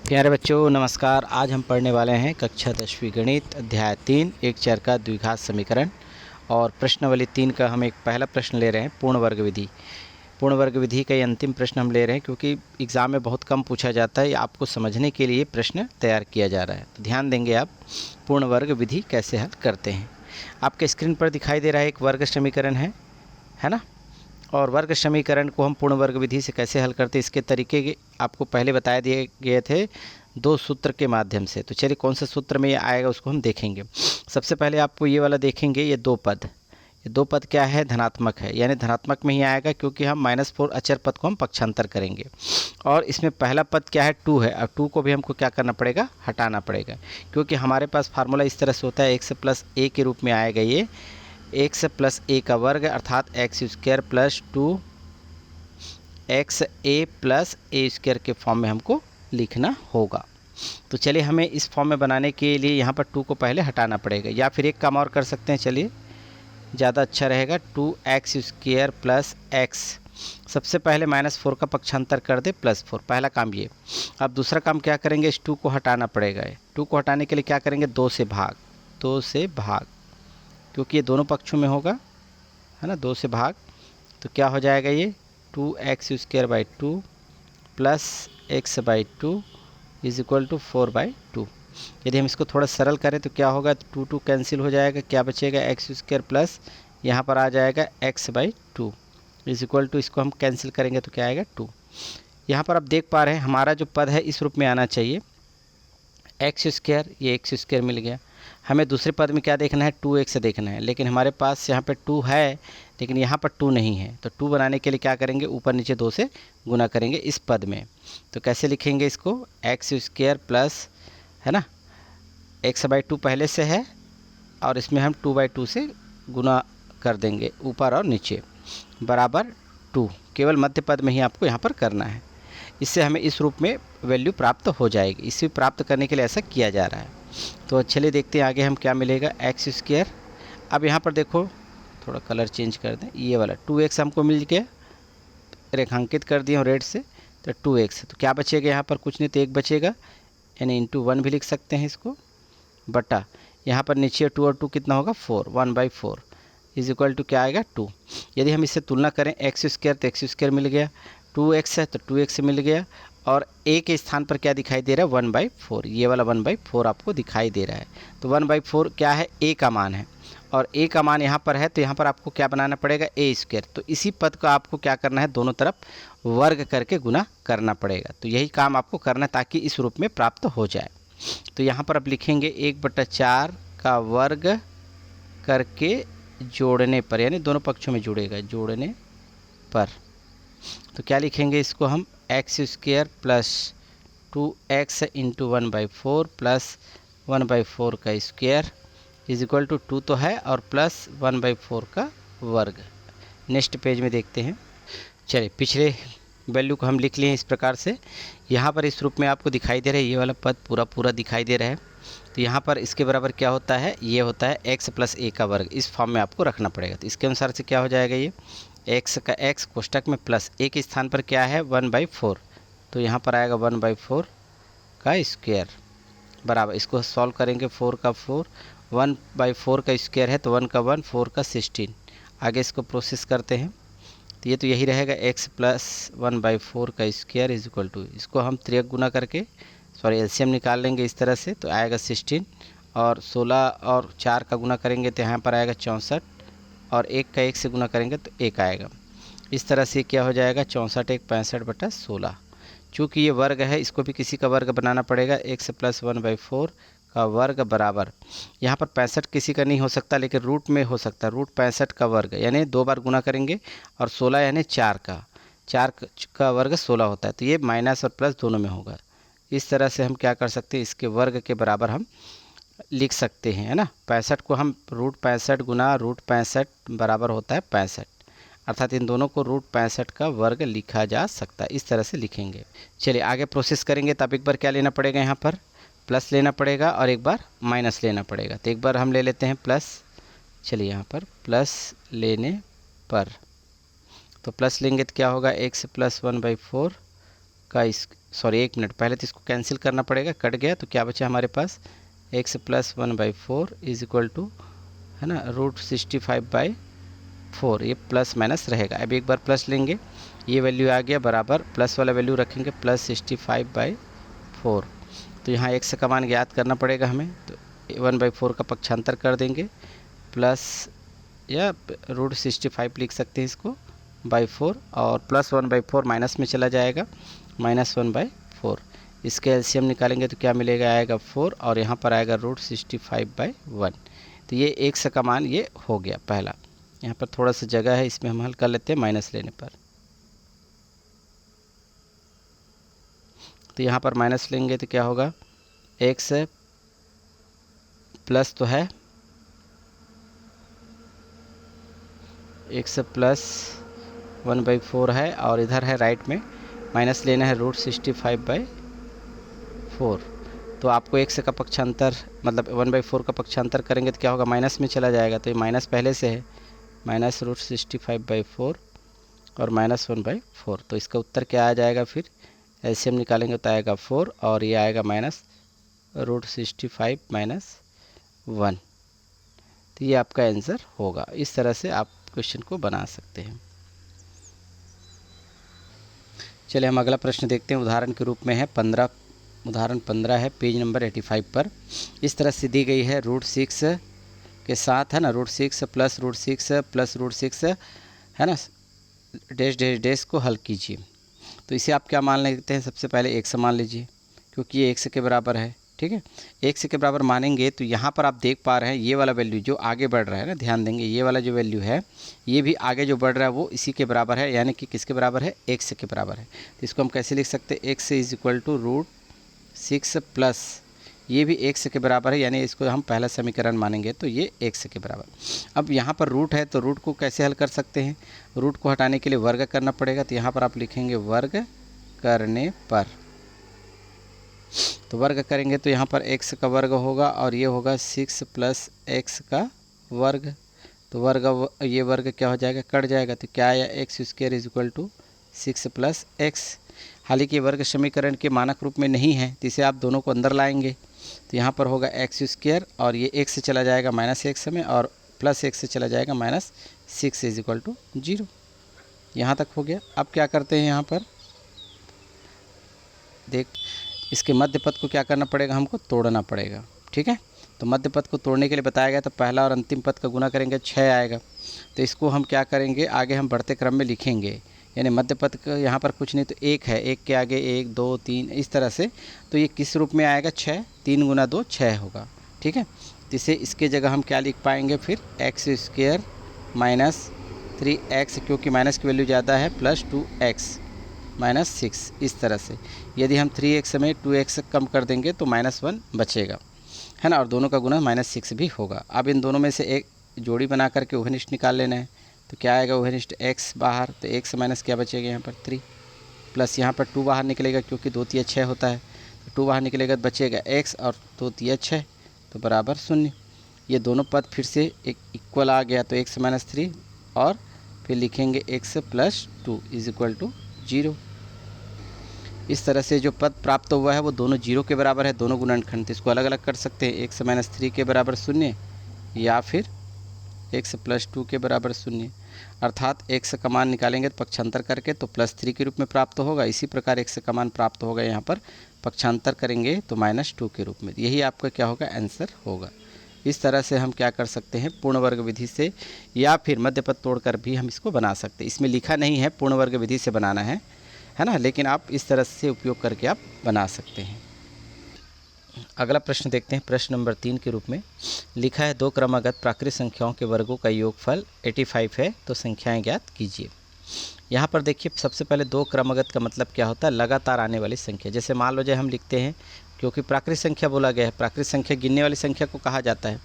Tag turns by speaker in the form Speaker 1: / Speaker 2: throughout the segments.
Speaker 1: प्यारे बच्चों नमस्कार। आज हम पढ़ने वाले हैं कक्षा 10वीं गणित अध्याय 3 एक चर का द्विघात समीकरण और प्रश्नावली 3 का हम एक पहला प्रश्न ले रहे हैं पूर्ण वर्ग विधि। पूर्ण वर्ग विधि का ये अंतिम प्रश्न हम ले रहे हैं क्योंकि एग्ज़ाम में बहुत कम पूछा जाता है। आपको समझने के लिए प्रश्न तैयार किया जा रहा है, तो ध्यान देंगे आप पूर्ण वर्ग विधि कैसे हल करते हैं। आपके स्क्रीन पर दिखाई दे रहा है एक वर्ग समीकरण है ना। और वर्ग समीकरण को हम पूर्ण वर्ग विधि से कैसे हल करते हैं इसके तरीके आपको पहले बता दिए गए थे दो सूत्र के माध्यम से। तो चलिए कौन से सूत्र में ये आएगा उसको हम देखेंगे। सबसे पहले आपको ये वाला देखेंगे, ये दो पद क्या है, धनात्मक है, यानी धनात्मक में ही आएगा क्योंकि हम -4 अचर पद को हम पक्षांतर करेंगे। और इसमें पहला पद क्या है, 2 है। अब 2 को भी हमको क्या करना पड़ेगा, हटाना पड़ेगा, क्योंकि हमारे पास फार्मूला इस तरह से होता है, x + a के रूप में आएगा। ये x + a का वर्ग अर्थात x² + 2xa + a² के फॉर्म में हमको लिखना होगा। तो चलिए हमें इस फॉर्म में बनाने के लिए यहाँ पर 2 को पहले हटाना पड़ेगा, या फिर एक काम और कर सकते हैं, चलिए ज़्यादा अच्छा रहेगा। 2x² + x, सबसे पहले -4 का पक्षांतर कर दे +4, पहला काम ये। अब दूसरा काम क्या करेंगे, इस 2 को हटाना पड़ेगा। 2 को हटाने के लिए क्या करेंगे, 2 से भाग, क्योंकि ये दोनों पक्षों में होगा, है ना, 2 से भाग। तो क्या हो जाएगा, ये 2x² / 2 + x/2 = 4/2। यदि हम इसको थोड़ा सरल करें तो क्या होगा, 2 कैंसिल हो जाएगा, क्या बचेगा, x² प्लस यहाँ पर आ जाएगा x/2 = इसको हम कैंसिल करेंगे तो क्या आएगा, 2। यहाँ पर आप देख पा रहे हैं हमारा जो पद है इस रूप में आना चाहिए, x², ये x² मिल गया। हमें दूसरे पद में क्या देखना है, 2x देखना है, लेकिन हमारे पास यहाँ पे 2 है लेकिन यहाँ पर 2 नहीं है। तो 2 बनाने के लिए क्या करेंगे, ऊपर नीचे 2 से गुना करेंगे इस पद में। तो कैसे लिखेंगे इसको, x² प्लस, है ना, x/2 पहले से है और इसमें हम 2/2 से गुना कर देंगे ऊपर और नीचे, बराबर 2। केवल मध्य पद में ही आपको यहाँ पर करना है, इससे हमें इस रूप में वैल्यू प्राप्त हो जाएगी। इसे प्राप्त करने के लिए ऐसा किया जा रहा है। तो चलिए देखते हैं आगे हम क्या मिलेगा, x²। अब यहाँ पर देखो, थोड़ा कलर चेंज कर दें, ये वाला 2x हमको मिल गया, रेखांकित कर दिया हूँ रेड से, तो 2x। तो क्या बचेगा यहाँ पर, कुछ नहीं तो 1 बचेगा, यानी × 1 भी लिख सकते हैं इसको, बटा यहाँ पर नीचे 2 और 2 कितना होगा, 4, 1/4 = क्या आएगा, 2। यदि हम इससे तुलना करें x² तो x² मिल गया, 2x है तो 2x मिल गया, और a के स्थान पर क्या दिखाई दे रहा है, 1/4, ये वाला 1/4 आपको दिखाई दे रहा है। तो 1/4 क्या है, a का मान है, और a का मान यहाँ पर है, तो यहाँ पर आपको क्या बनाना पड़ेगा, a²। तो इसी पद को आपको क्या करना है, दोनों तरफ वर्ग करके गुना करना पड़ेगा। तो यही काम आपको करना है ताकि इस रूप में प्राप्त हो जाए। तो यहाँ पर अब लिखेंगे 1/4 का वर्ग करके जोड़ने पर, यानी दोनों पक्षों में जुड़ेगा, जोड़ने पर। तो क्या लिखेंगे इसको हम, x² + 2x × 1/4 + 1/4 का स्क्वायर = 2 तो है, और प्लस 1/4 का वर्ग। नेक्स्ट पेज में देखते हैं। चलिए पिछले वैल्यू को हम लिख लिए इस प्रकार से। यहाँ पर इस रूप में आपको दिखाई दे रहा है, ये वाला पद पूरा दिखाई दे रहा है। तो यहाँ पर इसके बराबर क्या होता है, ये होता है x + a का वर्ग, इस फॉर्म में आपको रखना पड़ेगा। तो इसके अनुसार से क्या हो जाएगा, ये x का x कोष्टक में प्लस a के स्थान पर क्या है, 1/4, तो यहाँ पर आएगा 1/4 का स्क्वायर, बराबर इसको सॉल्व करेंगे, 4 का 4, 1/4 का स्क्वायर है तो 1 का 1, 4 का 16। आगे इसको प्रोसेस करते हैं, तो ये तो यही रहेगा, x + 1/4 का स्क्वायर = इसको हम त्रिक गुना करके, सॉरी एलसीएम निकाल लेंगे इस तरह से, तो आएगा 16, और 16 और 4 का गुना करेंगे तो यहाँ पर आएगा 64, और 1 का 1 से गुना करेंगे तो 1 आएगा। इस तरह से क्या हो जाएगा, 64 × 1 = 65/16। चूँकि ये वर्ग है, इसको भी किसी का वर्ग बनाना पड़ेगा, x + 1/4 का वर्ग बराबर, यहाँ पर 65 किसी का नहीं हो सकता लेकिन रूट में हो सकता है, √65 का वर्ग, यानी 2 बार गुना करेंगे, और 16 यानी 4 का वर्ग 16 होता है, तो ये माइनस और प्लस दोनों में होगा। इस तरह से हम क्या कर सकते हैं, इसके वर्ग के बराबर हम लिख सकते हैं, है ना। 65 को हम √65 गुना √65 बराबर होता है 65, अर्थात इन दोनों को √65 का वर्ग लिखा जा सकता है। इस तरह से लिखेंगे। चलिए आगे प्रोसेस करेंगे, तब एक बार क्या लेना पड़ेगा, यहाँ पर प्लस लेना पड़ेगा और एक बार माइनस लेना पड़ेगा। तो एक बार हम ले लेते हैं प्लस, चलिए यहाँ पर प्लस लेने पर, तो प्लस लेंगे तो क्या होगा, x + 1/4 का सॉरी 1 मिनट, पहले तो इसको कैंसिल करना पड़ेगा, कट गया तो क्या बचा हमारे पास x plus 1/4 is equal to, है ना, √65/4, ये प्लस माइनस रहेगा। अब एक बार प्लस लेंगे, ये वैल्यू आ गया बराबर, प्लस वाला वैल्यू रखेंगे +65/4। तो यहाँ x का मान ज्ञात करना पड़ेगा हमें, तो 1/4 का पक्षांतर कर देंगे, प्लस या √65 लिख सकते हैं इसको /4, और +1/4 माइनस में चला जाएगा, -1/4। इसके एलसीएम निकालेंगे तो क्या मिलेगा, आएगा 4, और यहाँ पर आएगा √65/1। तो ये x का मान ये हो गया पहला। यहाँ पर थोड़ा सा जगह है, इसमें हम हल कर लेते हैं माइनस लेने पर। तो यहाँ पर माइनस लेंगे तो क्या होगा, x प्लस तो है, x प्लस 1/4 है, और इधर है राइट में माइनस लेना है √65/4। तो आपको x का पक्षांतर मतलब 1/4 का पक्षांतर करेंगे तो क्या होगा, माइनस में चला जाएगा, तो ये माइनस पहले से है, माइनस √65/4 और -1/4। तो इसका उत्तर क्या आ जाएगा, फिर एलसीएम निकालेंगे तो आएगा 4, और ये आएगा -√65 - 1। तो ये आपका आंसर होगा। इस तरह से आप क्वेश्चन को बना सकते हैं। चलिए हम अगला प्रश्न देखते हैं, उदाहरण के रूप में है 15, उदाहरण 15 है पेज नंबर 85 पर। इस तरह से दी गई है √6 के साथ, है ना, √6 प्लस √6 प्लस √6, है ना, डैश डैश डैश को हल कीजिए। तो इसे आप क्या मान लेते हैं, सबसे पहले x मान लीजिए, क्योंकि ये x के बराबर है, ठीक है। x के बराबर मानेंगे तो यहाँ पर आप देख पा रहे हैं ये वाला वैल्यू जो आगे बढ़ रहा है ना, ध्यान देंगे ये वाला जो वैल्यू है ये भी आगे जो बढ़ रहा है वो इसी के बराबर है, यानी कि किसके बराबर है, x के बराबर है। तो इसको हम कैसे लिख सकते हैं, x is equal to √6 plus ये भी x के बराबर है, यानी इसको हम पहला समीकरण मानेंगे तो ये x के बराबर। अब यहाँ पर रूट है तो रूट को कैसे हल कर सकते हैं, रूट को हटाने के लिए वर्ग करना पड़ेगा। तो यहाँ पर आप लिखेंगे वर्ग करने पर, तो वर्ग करेंगे तो यहाँ पर x का वर्ग होगा और ये होगा 6 प्लस x का वर्ग। तो वर्ग ये वर्ग क्या हो जाएगा, कट जाएगा, तो क्या आया, x² is equal to 6 plus x। हालांकि वर्ग समीकरण के मानक रूप में नहीं है, तो इसे आप दोनों को अंदर लाएंगे तो यहाँ पर होगा x² और ये x से चला जाएगा -x में, और प्लस x से चला जाएगा -6 इज इक्वल टू 0। यहाँ तक हो गया। अब क्या करते हैं, यहाँ पर देख इसके मध्य पद को क्या करना पड़ेगा, हमको तोड़ना पड़ेगा, ठीक है। तो मध्य पद को तोड़ने के लिए बताया गया, तो पहला और अंतिम पद का गुना करेंगे 6 आएगा। तो इसको हम क्या करेंगे, आगे हम बढ़ते क्रम में लिखेंगे, यानी मध्य पद का यहाँ पर कुछ नहीं तो 1 है, 1 के आगे 1 2 3 इस तरह से। तो ये किस रूप में आएगा, 6, 3 गुना 2 6 होगा, ठीक है। तो इसे इसके जगह हम क्या लिख पाएंगे फिर, x² माइनस 3x, क्योंकि माइनस की वैल्यू ज़्यादा है, प्लस 2x -6। इस तरह से यदि हम 3x में 2x कम कर देंगे तो -1 बचेगा, है ना, और दोनों का गुना -6 भी होगा। अब इन दोनों में से एक जोड़ी बना करके ओवरनिष्ठ निकाल लेना है। तो क्या आएगा ओवरनिष्ठ, x बाहर, तो x माइनस क्या बचेगा यहाँ पर 3, प्लस यहाँ पर 2 बाहर निकलेगा क्योंकि 2 3 6 होता है, तो 2 बाहर निकलेगा तो बचेगा x और 2 3 6, तो बराबर 0। ये दोनों पद फिर से एक इक्वल आ गया, तो x - 3 और फिर लिखेंगे x + 2 इज इक्वल टू 0। इस तरह से जो पद प्राप्त हुआ है वो दोनों 0 के बराबर है, दोनों गुणनखंड। इसको अलग अलग कर सकते हैं, x - 3 के बराबर 0 या फिर x + 2 के बराबर 0। अर्थात x का मान निकालेंगे तो पक्षांतर करके तो +3 के रूप में प्राप्त होगा। इसी प्रकार x का मान प्राप्त होगा यहाँ पर पक्षांतर करेंगे तो -2 के रूप में। यही आपका क्या होगा, आंसर होगा। इस तरह से हम क्या कर सकते हैं, पूर्ण वर्ग विधि से या फिर मध्य पद तोड़कर भी हम इसको बना सकते हैं। इसमें लिखा नहीं है पूर्ण वर्ग विधि से बनाना है ना, लेकिन आप इस तरह से उपयोग करके आप बना सकते हैं। अगला प्रश्न देखते हैं, प्रश्न नंबर 3 के रूप में लिखा है 2 क्रमागत प्राकृत संख्याओं के वर्गों का योगफल 85 है, तो संख्याएं ज्ञात कीजिए। यहाँ पर देखिए, सबसे पहले 2 क्रमागत का मतलब क्या होता है, लगातार आने वाली संख्या। जैसे मान लो जो हम लिखते हैं, क्योंकि प्राकृत संख्या बोला गया है, प्राकृत संख्या गिनने वाली संख्या को कहा जाता है।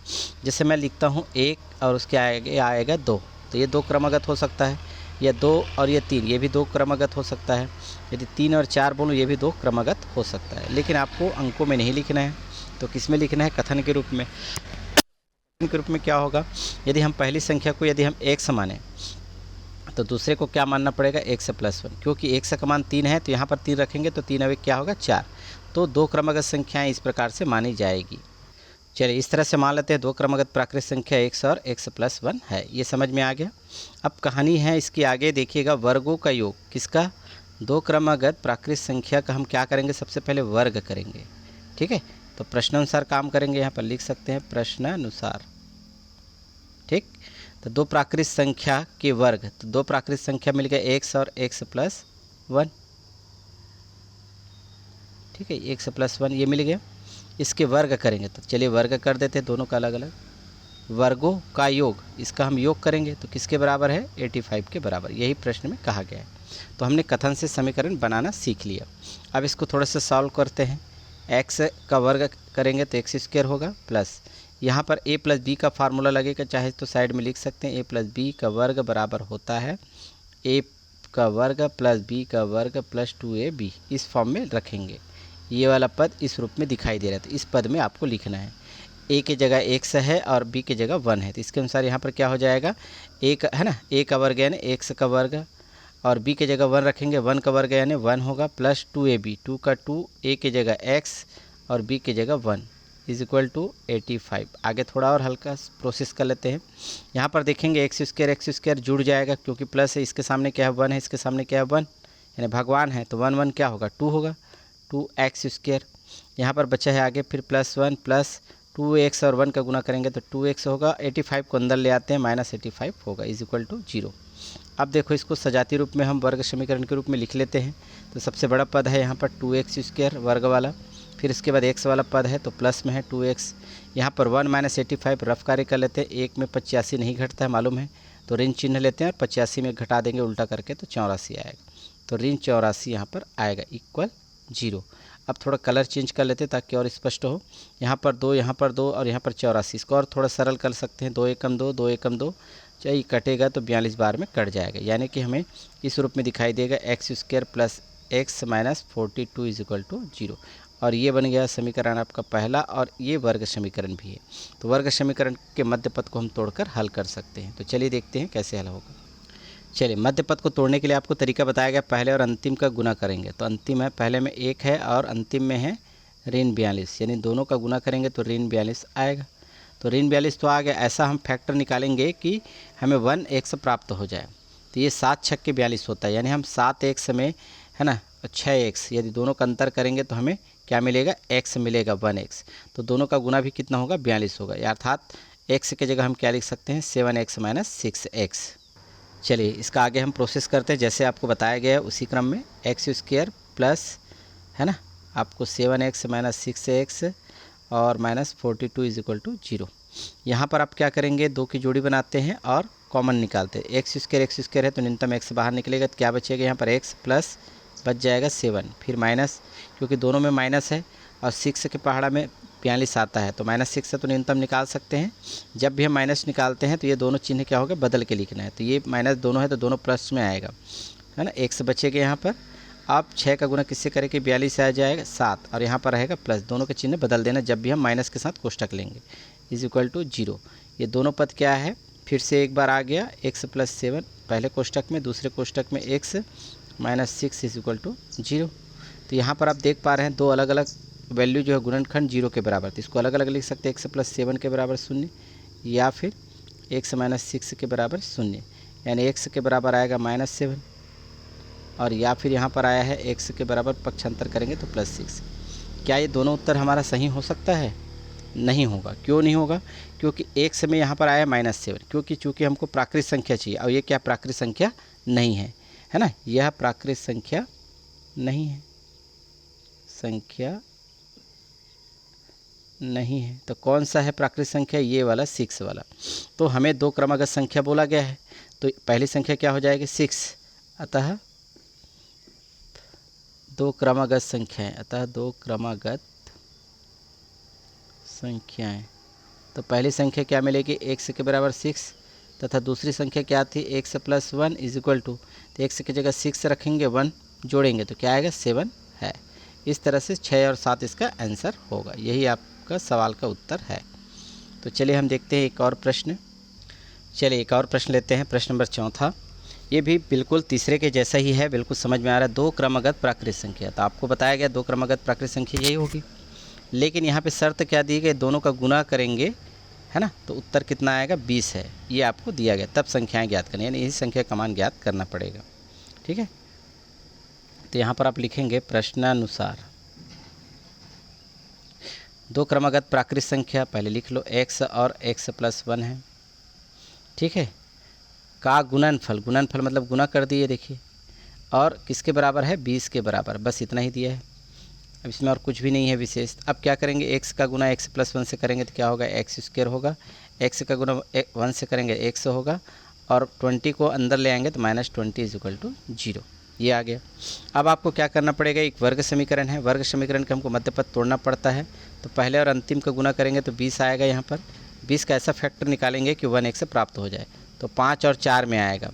Speaker 1: जैसे मैं लिखता हूँ 1 और उसके आगे आएगा 2, तो ये 2 क्रमागत हो सकता है, या 2 और ये 3, ये भी 2 क्रमागत हो सकता है। यदि 3 और 4 बोलूँ, ये भी 2 क्रमागत हो सकता है। लेकिन आपको अंकों में नहीं लिखना है, तो किस में लिखना है, कथन के रूप में। कथन के रूप में क्या होगा, यदि हम पहली संख्या को यदि हम x माने, तो दूसरे को क्या मानना पड़ेगा, x प्लस 1, क्योंकि x का मान 3 है तो यहाँ पर 3 रखेंगे तो 3 क्या होगा 4। तो दो क्रमागत संख्याएं इस प्रकार से मानी जाएगी। चलिए इस तरह से मान लेते हैं दो क्रमागत प्राकृत संख्या x और x प्लस 1 है। ये समझ में आ गया। अब कहानी है इसकी आगे, देखिएगा वर्गों का योग किसका, दो क्रमागत प्राकृत संख्या का हम क्या करेंगे, सबसे पहले वर्ग करेंगे। ठीक है, तो प्रश्नानुसार काम करेंगे, यहाँ पर लिख सकते हैं प्रश्नानुसार। ठीक, तो दो प्राकृत संख्या के वर्ग, तो दो प्राकृत संख्या मिल गया x और x प्लस 1। ठीक है, x प्लस 1 ये मिल गया। इसके वर्ग करेंगे तो चलिए वर्ग कर देते हैं दोनों का अलग अलग। वर्गों का योग, इसका हम योग करेंगे तो किसके बराबर है, 85 के बराबर। यही प्रश्न में कहा गया है। तो हमने कथन से समीकरण बनाना सीख लिया। अब इसको थोड़ा सा सॉल्व करते हैं। x का वर्ग करेंगे तो x स्क्वायर होगा, प्लस यहाँ पर a प्लस बी का फार्मूला लगेगा, चाहे तो साइड में लिख सकते हैं a प्लस बी का वर्ग बराबर होता है a का वर्ग प्लस b का वर्ग प्लस 2ab। इस फॉर्म में रखेंगे। ये वाला पद इस रूप में दिखाई दे रहा है, तो इस पद में आपको लिखना है। a की जगह x है और b की जगह 1 है, तो इसके अनुसार यहाँ पर क्या हो जाएगा, a का है ना, a का वर्ग यानी x का वर्ग, और b की जगह 1 रखेंगे, 1 का वर्ग यानी 1 होगा, प्लस 2ab, 2 का 2, a की जगह x और b की जगह 1 इज इक्वल टू 85। आगे थोड़ा और हल्का प्रोसेस कर लेते हैं। यहाँ पर देखेंगे x स्क्वायर जुड़ जाएगा, क्योंकि प्लस है, इसके सामने क्या है 1 है, इसके सामने क्या है 1, यानी भगवान है, तो 1 1 क्या होगा 2 होगा, 2x स्क्वायर। यहाँ पर बचा है आगे फिर प्लस 1 प्लस 2x और 1 का गुना करेंगे तो 2x होगा, 85 को अंदर ले आते हैं, माइनस 85 होगा इज इक्वल टू 0। अब देखो इसको सजाती रूप में हम वर्ग समीकरण के रूप में लिख लेते हैं। तो सबसे बड़ा पद है यहाँ पर 2x स्क्वायर वर्ग वाला, फिर इसके बाद x वाला पद है तो प्लस में है 2x, यहाँ पर 1 माइनस 85 रफ कार्य कर लेते हैं। एक में 85 नहीं घटता है मालूम है, तो ऋण चिन्ह लेते हैं और 85 में घटा देंगे उल्टा करके तो 84 आएगा, तो ऋण 84 यहाँ पर आएगा इक्वल 0। अब थोड़ा कलर चेंज कर लेते हैं ताकि और स्पष्ट हो। यहाँ पर 2, यहाँ पर 2 और यहाँ पर 84। इसको और थोड़ा सरल कर सकते हैं, 2 एकम 2, 2 एकम 2, चाहिए कटेगा तो 42 बार में कट जाएगा, यानी कि हमें इस रूप में दिखाई देगा x square plus x minus 42 is equal to 0। और ये बन गया समीकरण आपका पहला, और ये वर्ग समीकरण भी है। तो वर्ग समीकरण के मध्य पद को हम तोड़कर हल कर सकते हैं। तो चलिए देखते हैं कैसे हल होगा। चलिए मध्य पद को तोड़ने के लिए आपको तरीका बताया गया, पहले और अंतिम का गुना करेंगे। तो अंतिम है, पहले में 1 है और अंतिम में है ऋण 42, यानी दोनों का गुना करेंगे तो ऋण 42 आएगा। तो ऋण 42 तो आ गया। ऐसा हम फैक्टर निकालेंगे कि हमें 1x प्राप्त हो जाए। तो ये 7 छक के 42 होता है, यानी हम 7x में है ना 6x, यदि दोनों का अंतर करेंगे तो हमें क्या मिलेगा, x मिलेगा 1x। तो दोनों का गुना भी कितना होगा, 42 होगा, अर्थात x की जगह हम क्या लिख सकते हैं, 7x माइनस 6x। चलिए इसका आगे हम प्रोसेस करते हैं जैसे आपको बताया गया है उसी क्रम में। x स्क्वायर प्लस है ना आपको 7x माइनस 6x और माइनस 42 इज इक्वल टू 0। यहाँ पर आप क्या करेंगे, दो की जोड़ी बनाते हैं और कॉमन निकालते हैं। x स्क्वायर है तो न्यूनतम x बाहर निकलेगा, तो क्या बचेगा यहाँ पर x प्लस बच जाएगा 7, फिर माइनस, क्योंकि दोनों में माइनस है और 6 के पहाड़ा में 42 आता है, तो माइनस 6 से तो न्यूनतम निकाल सकते हैं। जब भी हम माइनस निकालते हैं तो ये दोनों चिन्ह क्या होगा, बदल के लिखना है। तो ये माइनस दोनों है तो दोनों प्लस में आएगा, है ना, x बचेगा यहाँ पर। आप 6 का गुना किससे करें कि 42 से आ जाएगा 7, और यहाँ पर रहेगा प्लस, दोनों के चिन्ह बदल देना जब भी हम माइनस के साथ कोष्टक लेंगे, इज इक्वल टू 0। ये दोनों पद क्या है, फिर से एक बार आ गया x प्लस 7 पहले कोष्टक में, दूसरे कोष्टक में x minus 6 is equal to 0। तो यहाँ पर आप देख पा रहे हैं दो अलग अलग वैल्यू जो है गुणनखंड 0 के बराबर, तो इसको अलग अलग लिख सकते हैं, x प्लस 7 के बराबर 0 या फिर x माइनस 6 के बराबर 0, यानी x के बराबर आएगा माइनस 7, और या फिर यहाँ पर आया है x के बराबर पक्षांतर करेंगे तो प्लस 6। क्या ये दोनों उत्तर हमारा सही हो सकता है? नहीं होगा। क्यों नहीं होगा? क्योंकि x में यहाँ पर आया माइनस 7, क्योंकि चूँकि हमको प्राकृत संख्या चाहिए और ये क्या प्राकृत संख्या नहीं है ना, यह प्राकृत संख्या नहीं है, संख्या नहीं है। तो कौन सा है प्राकृत संख्या, ये वाला 6 वाला। तो हमें दो क्रमागत संख्या बोला गया है, तो पहली संख्या क्या हो जाएगी 6, अतः दो क्रमागत संख्याएं, अतः दो क्रमागत संख्याएं। तो पहली संख्या क्या मिलेगी, x के बराबर 6, तथा दूसरी संख्या क्या थी x plus 1 is equal to, तो x की जगह 6 रखेंगे, 1 जोड़ेंगे तो क्या आएगा 7 है। इस तरह से 6 और 7 इसका आंसर होगा। यही आपका सवाल का उत्तर है। तो चलिए हम देखते हैं एक और प्रश्न। चलिए एक और प्रश्न लेते हैं, प्रश्न नंबर 4। ये भी बिल्कुल तीसरे के जैसा ही है, बिल्कुल समझ में आ रहा है। 2 क्रमागत प्राकृत संख्या, तो आपको बताया गया 2 क्रमागत प्राकृत संख्या यही होगी, लेकिन यहाँ पे शर्त क्या दी गई, दोनों का गुना करेंगे, है ना, तो उत्तर कितना आएगा 20 है, ये आपको दिया गया। तब संख्याएं ज्ञात करनी, यानी यही संख्या का मान ज्ञात करना पड़ेगा। ठीक है, तो यहाँ पर आप लिखेंगे प्रश्नानुसार 2 क्रमागत प्राकृत संख्या, पहले लिख लो x और x + 1 है। ठीक है, का गुणनफल, गुणनफल मतलब गुना कर दिए, देखिए, और किसके बराबर है 20 के बराबर, बस इतना ही दिया है। अब इसमें और कुछ भी नहीं है विशेष। अब क्या करेंगे, x का गुना x + 1 से करेंगे तो क्या होगा, x² होगा, x का गुना 1 से करेंगे x होगा, और 20 को अंदर ले आएंगे तो -20 = 0, ये आ गया। अब आपको क्या करना पड़ेगा, एक वर्ग समीकरण है, वर्ग समीकरण का हमको मध्य पद तोड़ना पड़ता है, तो पहले और अंतिम का गुना करेंगे तो 20 आएगा। यहाँ पर 20 का ऐसा फैक्टर निकालेंगे कि 1x प्राप्त हो जाए, तो 5 और 4 में आएगा,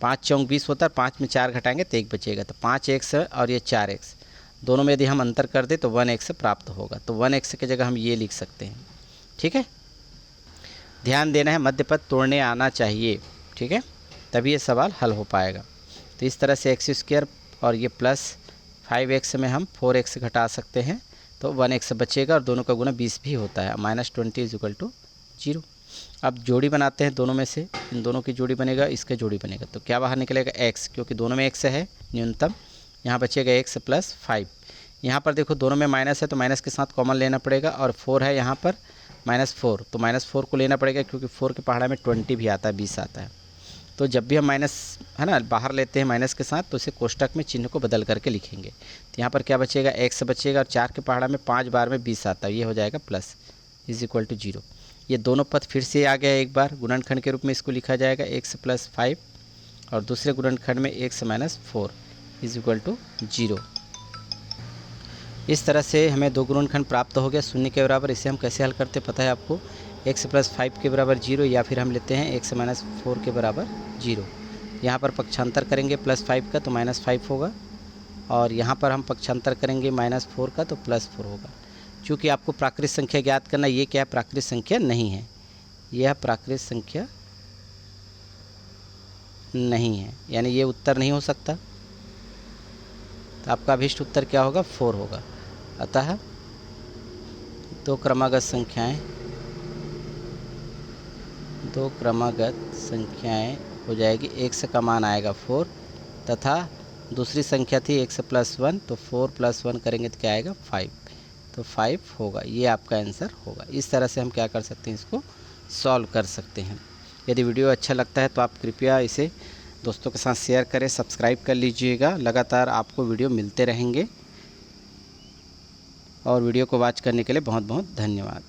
Speaker 1: 5 चौक 20 होता है, 5 में 4 घटाएंगे तो 1 बचेगा, तो 5x और ये 4x, दोनों में यदि हम अंतर कर दें तो 1x प्राप्त होगा, तो 1x की जगह हम ये लिख सकते हैं। ठीक है, ध्यान देना है, मध्य पद तोड़ने आना चाहिए। ठीक है, तभी ये सवाल हल हो पाएगा। तो इस तरह से x² और ये प्लस 5x में हम 4x घटा सकते हैं, तो 1x बचेगा, और दोनों का गुना 20 भी होता है, -20 = 0। अब जोड़ी बनाते हैं दोनों में से, इन दोनों की जोड़ी बनेगा, इसका जोड़ी बनेगा, तो क्या बाहर निकलेगा x, क्योंकि दोनों में x है न्यूनतम, यहाँ बचेगा x + 5। यहाँ पर देखो दोनों में माइनस है, तो माइनस के साथ कॉमन लेना पड़ेगा, और 4 है यहाँ पर -4, तो -4 को लेना पड़ेगा, क्योंकि 4 के पहाड़ा में 20 भी आता है, 20 आता है। तो जब भी हम माइनस, है ना, बाहर लेते हैं माइनस के साथ, तो इसे कोष्टक में चिन्ह को बदल करके लिखेंगे। तो यहाँ पर क्या बचेगा, x बचेगा, और 4 के पहाड़ा में 5 बार में 20 आता है, ये हो जाएगा प्लस = 0। ये दोनों पद फिर से आ गया, एक बार गुणनखंड के रूप में इसको लिखा जाएगा, x + 5, और दूसरे गुणनखंड में x - 4 = 0। इस तरह से हमें 2 गुणनखंड प्राप्त हो गया 0 के बराबर। इसे हम कैसे हल करते पता है आपको, x + 5 के बराबर 0, या फिर हम लेते हैं x - 4 के बराबर 0। यहाँ पर पक्षांतर करेंगे +5 का तो -5 होगा, और यहाँ पर हम पक्षांतर करेंगे -4 का तो +4 होगा। चूँकि आपको प्राकृत संख्या ज्ञात करना, ये क्या है, प्राकृत संख्या नहीं है, यह प्राकृत संख्या नहीं है, यानी ये उत्तर नहीं हो सकता। तो आपका अभिष्ट उत्तर क्या होगा, 4 होगा। अतः 2 क्रमागत संख्याएं हो जाएगी, x का मान आएगा 4, तथा दूसरी संख्या थी x + 1, तो 4 + 1 करेंगे तो क्या आएगा 5, तो 5 होगा, ये आपका आंसर होगा। इस तरह से हम क्या कर सकते हैं, इसको सॉल्व कर सकते हैं। यदि वीडियो अच्छा लगता है तो आप कृपया इसे दोस्तों के साथ शेयर करें, सब्सक्राइब कर लीजिएगा, लगातार आपको वीडियो मिलते रहेंगे। और वीडियो को वॉच करने के लिए बहुत बहुत धन्यवाद।